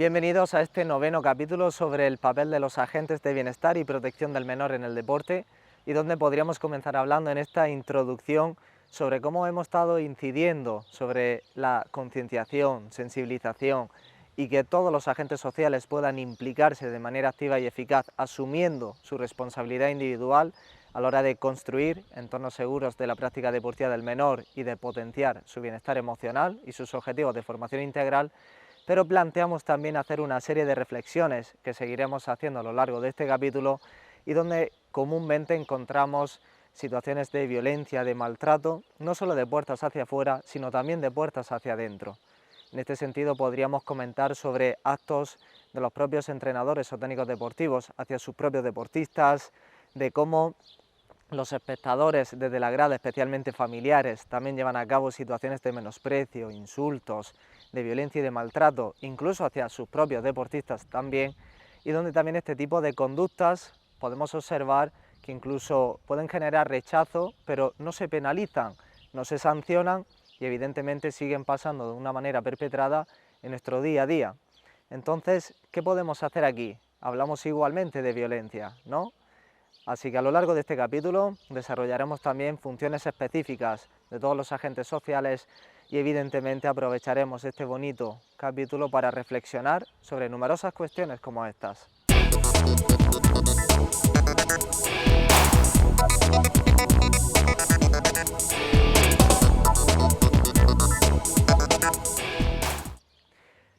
Bienvenidos a este noveno capítulo sobre el papel de los agentes de bienestar y protección del menor en el deporte, y donde podríamos comenzar hablando en esta introducción sobre cómo hemos estado incidiendo sobre la concienciación, sensibilización y que todos los agentes sociales puedan implicarse de manera activa y eficaz, asumiendo su responsabilidad individual a la hora de construir entornos seguros de la práctica deportiva del menor y de potenciar su bienestar emocional y sus objetivos de formación integral. Pero planteamos también hacer una serie de reflexiones que seguiremos haciendo a lo largo de este capítulo y donde comúnmente encontramos situaciones de violencia, de maltrato, no solo de puertas hacia afuera, sino también de puertas hacia adentro. En este sentido podríamos comentar sobre actos de los propios entrenadores o técnicos deportivos hacia sus propios deportistas, de cómo los espectadores desde la grada, especialmente familiares, también llevan a cabo situaciones de menosprecio, insultos, de violencia y de maltrato, incluso hacia sus propios deportistas también, y donde también este tipo de conductas podemos observar que incluso pueden generar rechazo, pero no se penalizan, no se sancionan y evidentemente siguen pasando de una manera perpetrada en nuestro día a día. Entonces, ¿qué podemos hacer aquí? Hablamos igualmente de violencia, ¿no? Así que a lo largo de este capítulo desarrollaremos también funciones específicas de todos los agentes sociales y evidentemente aprovecharemos este bonito capítulo para reflexionar sobre numerosas cuestiones como estas.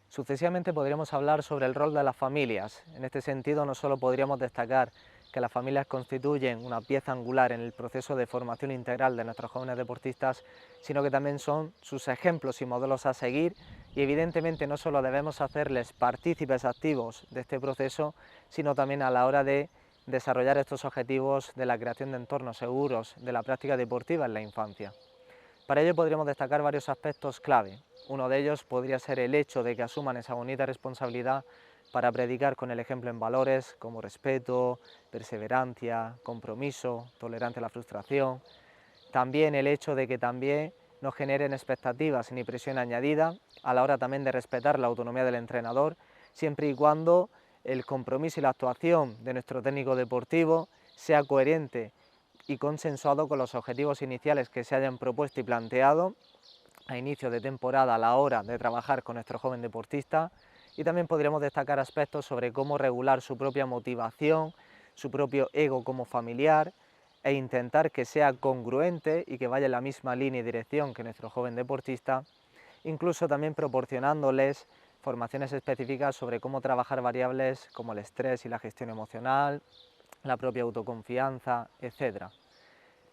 Sucesivamente podríamos hablar sobre el rol de las familias. En este sentido, no solo podríamos destacar que las familias constituyen una pieza angular en el proceso de formación integral de nuestros jóvenes deportistas, sino que también son sus ejemplos y modelos a seguir, y evidentemente no solo debemos hacerles partícipes activos de este proceso, sino también a la hora de desarrollar estos objetivos de la creación de entornos seguros de la práctica deportiva en la infancia. Para ello podríamos destacar varios aspectos clave. Uno de ellos podría ser el hecho de que asuman esa bonita responsabilidad para predicar con el ejemplo en valores como respeto, perseverancia, compromiso, tolerancia a la frustración. También el hecho de que también no generen expectativas ni presión añadida a la hora también de respetar la autonomía del entrenador, siempre y cuando el compromiso y la actuación de nuestro técnico deportivo sea coherente y consensuado con los objetivos iniciales que se hayan propuesto y planteado a inicio de temporada a la hora de trabajar con nuestro joven deportista. Y también podríamos destacar aspectos sobre cómo regular su propia motivación, su propio ego como familiar e intentar que sea congruente y que vaya en la misma línea y dirección que nuestro joven deportista, incluso también proporcionándoles formaciones específicas sobre cómo trabajar variables como el estrés y la gestión emocional, la propia autoconfianza, etc.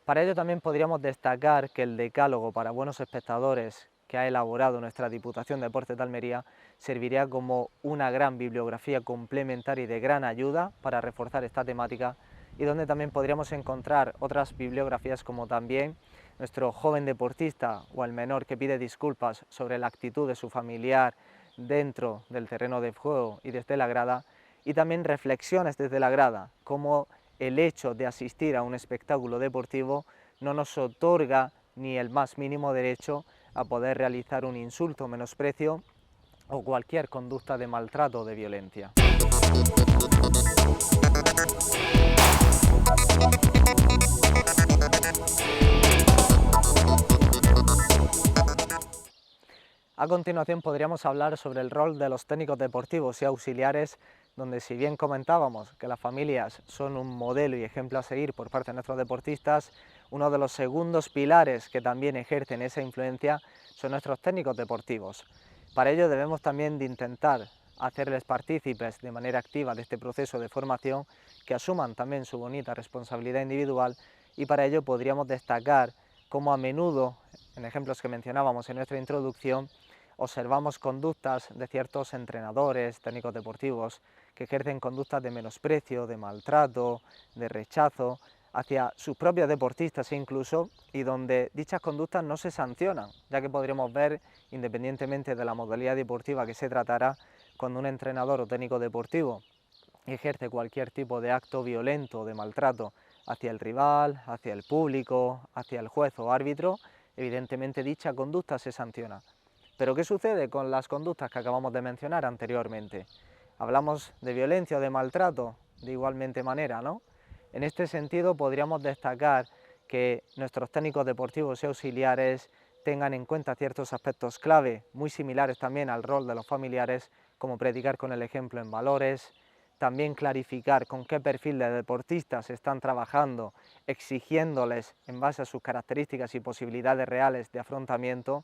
Para ello también podríamos destacar que el decálogo para buenos espectadores que ha elaborado nuestra Diputación de Deportes de Almería serviría como una gran bibliografía complementaria y de gran ayuda para reforzar esta temática, y donde también podríamos encontrar otras bibliografías como también nuestro joven deportista o el menor que pide disculpas sobre la actitud de su familiar dentro del terreno de juego y desde la grada, y también reflexiones desde la grada, como el hecho de asistir a un espectáculo deportivo no nos otorga ni el más mínimo derecho a poder realizar un insulto, menosprecio o cualquier conducta de maltrato o de violencia. A continuación podríamos hablar sobre el rol de los técnicos deportivos y auxiliares, donde si bien comentábamos que las familias son un modelo y ejemplo a seguir por parte de nuestros deportistas, uno de los segundos pilares que también ejercen esa influencia son nuestros técnicos deportivos. Para ello debemos también de intentar hacerles partícipes de manera activa de este proceso de formación, que asuman también su bonita responsabilidad individual, y para ello podríamos destacar cómo a menudo, en ejemplos que mencionábamos en nuestra introducción, observamos conductas de ciertos entrenadores, técnicos deportivos, que ejercen conductas de menosprecio, de maltrato, de rechazo hacia sus propios deportistas incluso, y donde dichas conductas no se sancionan, ya que podríamos ver, independientemente de la modalidad deportiva que se tratara, cuando un entrenador o técnico deportivo ejerce cualquier tipo de acto violento o de maltrato hacia el rival, hacia el público, hacia el juez o árbitro, evidentemente dicha conducta se sanciona. Pero ¿qué sucede con las conductas que acabamos de mencionar anteriormente? Hablamos de violencia o de maltrato de igualmente manera, ¿no? En este sentido podríamos destacar que nuestros técnicos deportivos y auxiliares tengan en cuenta ciertos aspectos clave, muy similares también al rol de los familiares, como predicar con el ejemplo en valores, también clarificar con qué perfil de deportistas están trabajando, exigiéndoles en base a sus características y posibilidades reales de afrontamiento,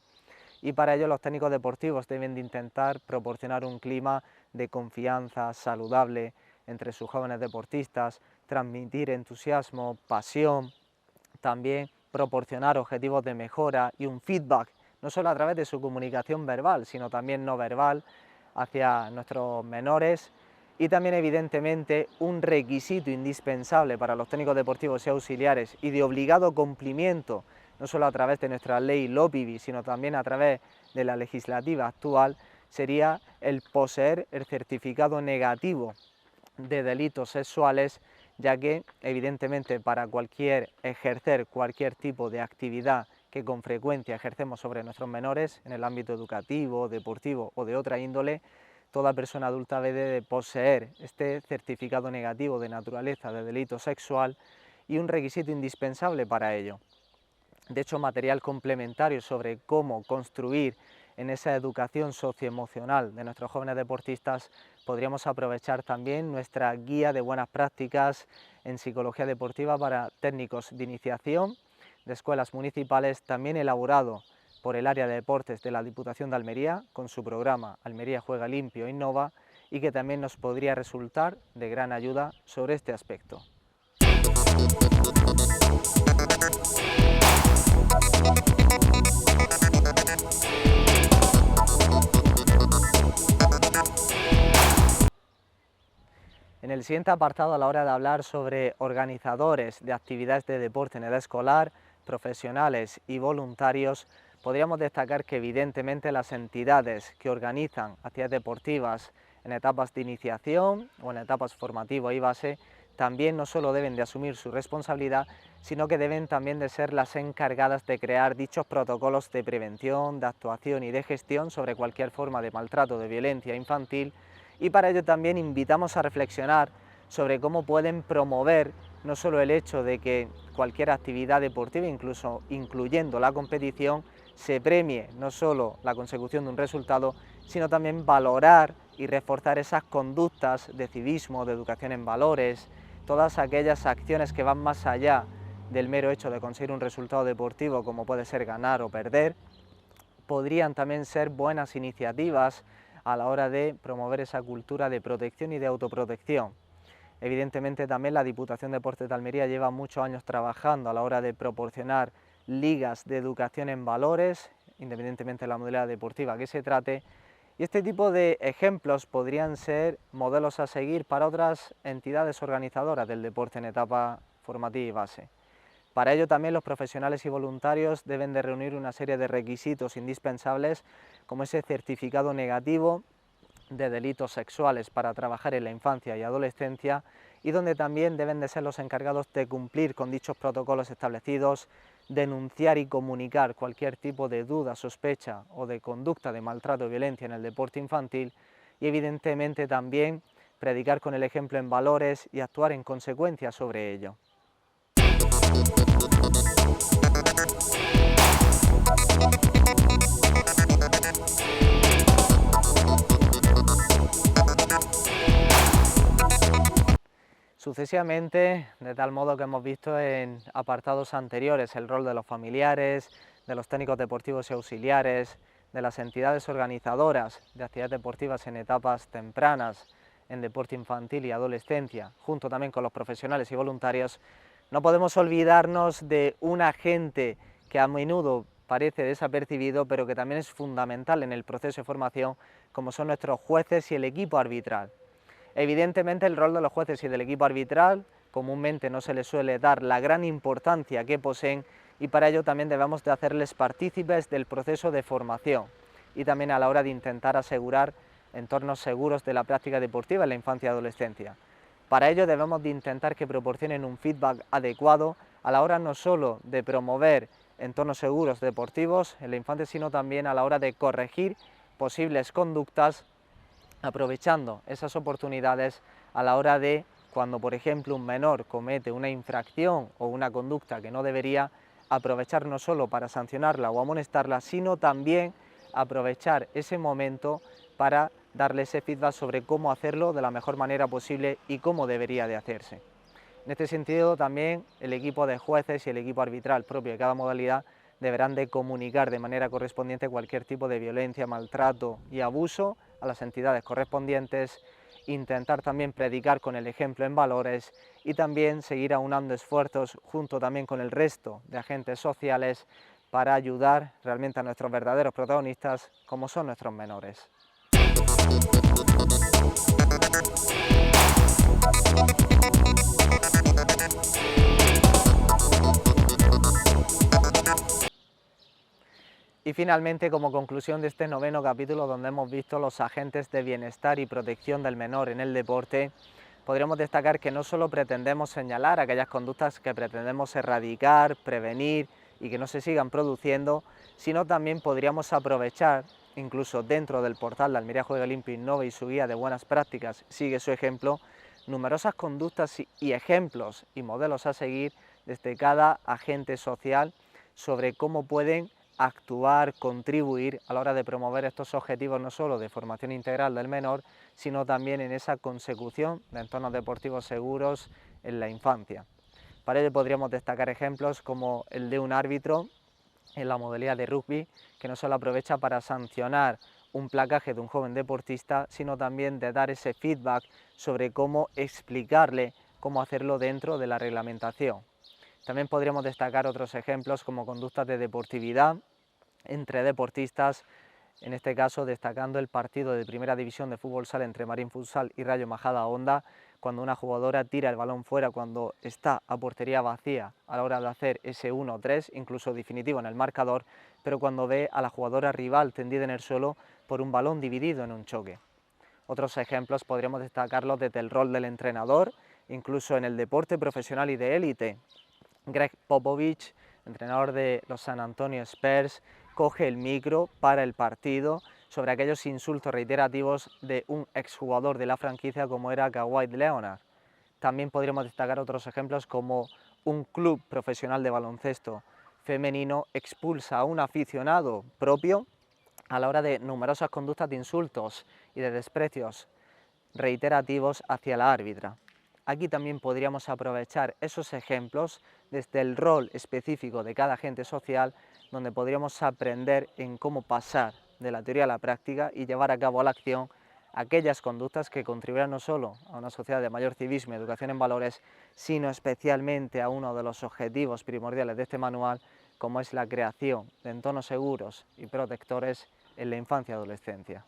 y para ello los técnicos deportivos deben de intentar proporcionar un clima de confianza saludable entre sus jóvenes deportistas, transmitir entusiasmo, pasión, también proporcionar objetivos de mejora y un feedback, no solo a través de su comunicación verbal, sino también no verbal hacia nuestros menores. Y también evidentemente un requisito indispensable para los técnicos deportivos y auxiliares y de obligado cumplimiento, no solo a través de nuestra ley LOPIVI, sino también a través de la legislativa actual, sería el poseer el certificado negativo de delitos sexuales, ya que evidentemente para ejercer cualquier tipo de actividad que con frecuencia ejercemos sobre nuestros menores en el ámbito educativo, deportivo o de otra índole, toda persona adulta debe de poseer este certificado negativo de naturaleza de delito sexual y un requisito indispensable para ello. De hecho, material complementario sobre cómo construir en esa educación socioemocional de nuestros jóvenes deportistas, podríamos aprovechar también nuestra guía de buenas prácticas en psicología deportiva para técnicos de iniciación de escuelas municipales, también elaborado por el área de deportes de la Diputación de Almería, con su programa Almería Juega Limpio e Innova, y que también nos podría resultar de gran ayuda sobre este aspecto. En el siguiente apartado, a la hora de hablar sobre organizadores de actividades de deporte en edad escolar, profesionales y voluntarios, podríamos destacar que evidentemente las entidades que organizan actividades deportivas en etapas de iniciación o en etapas formativa y base, también no solo deben de asumir su responsabilidad, sino que deben también de ser las encargadas de crear dichos protocolos de prevención, de actuación y de gestión sobre cualquier forma de maltrato o de violencia infantil, y para ello también invitamos a reflexionar sobre cómo pueden promover no solo el hecho de que cualquier actividad deportiva, incluso incluyendo la competición, se premie no solo la consecución de un resultado, sino también valorar y reforzar esas conductas de civismo, de educación en valores, todas aquellas acciones que van más allá del mero hecho de conseguir un resultado deportivo, como puede ser ganar o perder, podrían también ser buenas iniciativas a la hora de promover esa cultura de protección y de autoprotección. Evidentemente también la Diputación de Deportes de Almería lleva muchos años trabajando a la hora de proporcionar ligas de educación en valores, independientemente de la modalidad deportiva que se trate, y este tipo de ejemplos podrían ser modelos a seguir para otras entidades organizadoras del deporte en etapa formativa y base. Para ello también los profesionales y voluntarios deben de reunir una serie de requisitos indispensables, como ese certificado negativo de delitos sexuales para trabajar en la infancia y adolescencia, y donde también deben de ser los encargados de cumplir con dichos protocolos establecidos, denunciar y comunicar cualquier tipo de duda, sospecha o de conducta de maltrato o violencia en el deporte infantil, y evidentemente también predicar con el ejemplo en valores y actuar en consecuencia sobre ello. Sucesivamente, de tal modo que hemos visto en apartados anteriores el rol de los familiares, de los técnicos deportivos y auxiliares, de las entidades organizadoras de actividades deportivas en etapas tempranas, en deporte infantil y adolescencia, junto también con los profesionales y voluntarios, no podemos olvidarnos de un agente que a menudo parece desapercibido, pero que también es fundamental en el proceso de formación, como son nuestros jueces y el equipo arbitral. Evidentemente el rol de los jueces y del equipo arbitral comúnmente no se les suele dar la gran importancia que poseen, y para ello también debemos de hacerles partícipes del proceso de formación y también a la hora de intentar asegurar entornos seguros de la práctica deportiva en la infancia y adolescencia. Para ello debemos de intentar que proporcionen un feedback adecuado a la hora no solo de promover entornos seguros deportivos en la infancia, sino también a la hora de corregir posibles conductas, aprovechando esas oportunidades a la hora de cuando, por ejemplo, un menor comete una infracción o una conducta que no debería, aprovechar no solo para sancionarla o amonestarla, sino también aprovechar ese momento para darle ese feedback sobre cómo hacerlo de la mejor manera posible y cómo debería de hacerse. En este sentido, también el equipo de jueces y el equipo arbitral propio de cada modalidad deberán de comunicar de manera correspondiente cualquier tipo de violencia, maltrato y abuso a las entidades correspondientes, intentar también predicar con el ejemplo en valores y también seguir aunando esfuerzos junto también con el resto de agentes sociales para ayudar realmente a nuestros verdaderos protagonistas, como son nuestros menores. Y finalmente, como conclusión de este noveno capítulo, donde hemos visto los agentes de bienestar y protección del menor en el deporte, podríamos destacar que no solo pretendemos señalar aquellas conductas que pretendemos erradicar, prevenir y que no se sigan produciendo, sino también podríamos aprovechar, incluso dentro del portal de Almería Juega Limpio Innova y su guía de buenas prácticas sigue su ejemplo, numerosas conductas y ejemplos y modelos a seguir desde cada agente social sobre cómo pueden actuar, contribuir a la hora de promover estos objetivos no solo de formación integral del menor, sino también en esa consecución de entornos deportivos seguros en la infancia. Para ello podríamos destacar ejemplos como el de un árbitro en la modalidad de rugby, que no solo aprovecha para sancionar un placaje de un joven deportista, sino también de dar ese feedback sobre cómo explicarle cómo hacerlo dentro de la reglamentación. También podríamos destacar otros ejemplos como conductas de deportividad entre deportistas, en este caso destacando el partido de primera división de fútbol sala entre Marín Futsal y Rayo Majadahonda, cuando una jugadora tira el balón fuera cuando está a portería vacía a la hora de hacer ese 1-3, incluso definitivo en el marcador, pero cuando ve a la jugadora rival tendida en el suelo por un balón dividido en un choque. Otros ejemplos podríamos destacarlos desde el rol del entrenador, incluso en el deporte profesional y de élite. Greg Popovich, entrenador de los San Antonio Spurs, coge el micro para el partido sobre aquellos insultos reiterativos de un exjugador de la franquicia como era Kawhi Leonard. También podríamos destacar otros ejemplos como un club profesional de baloncesto femenino expulsa a un aficionado propio a la hora de numerosas conductas de insultos y de desprecios reiterativos hacia la árbitra. Aquí también podríamos aprovechar esos ejemplos desde el rol específico de cada agente social, donde podríamos aprender en cómo pasar de la teoría a la práctica y llevar a cabo a la acción aquellas conductas que contribuirán no solo a una sociedad de mayor civismo y educación en valores, sino especialmente a uno de los objetivos primordiales de este manual, como es la creación de entornos seguros y protectores en la infancia y adolescencia.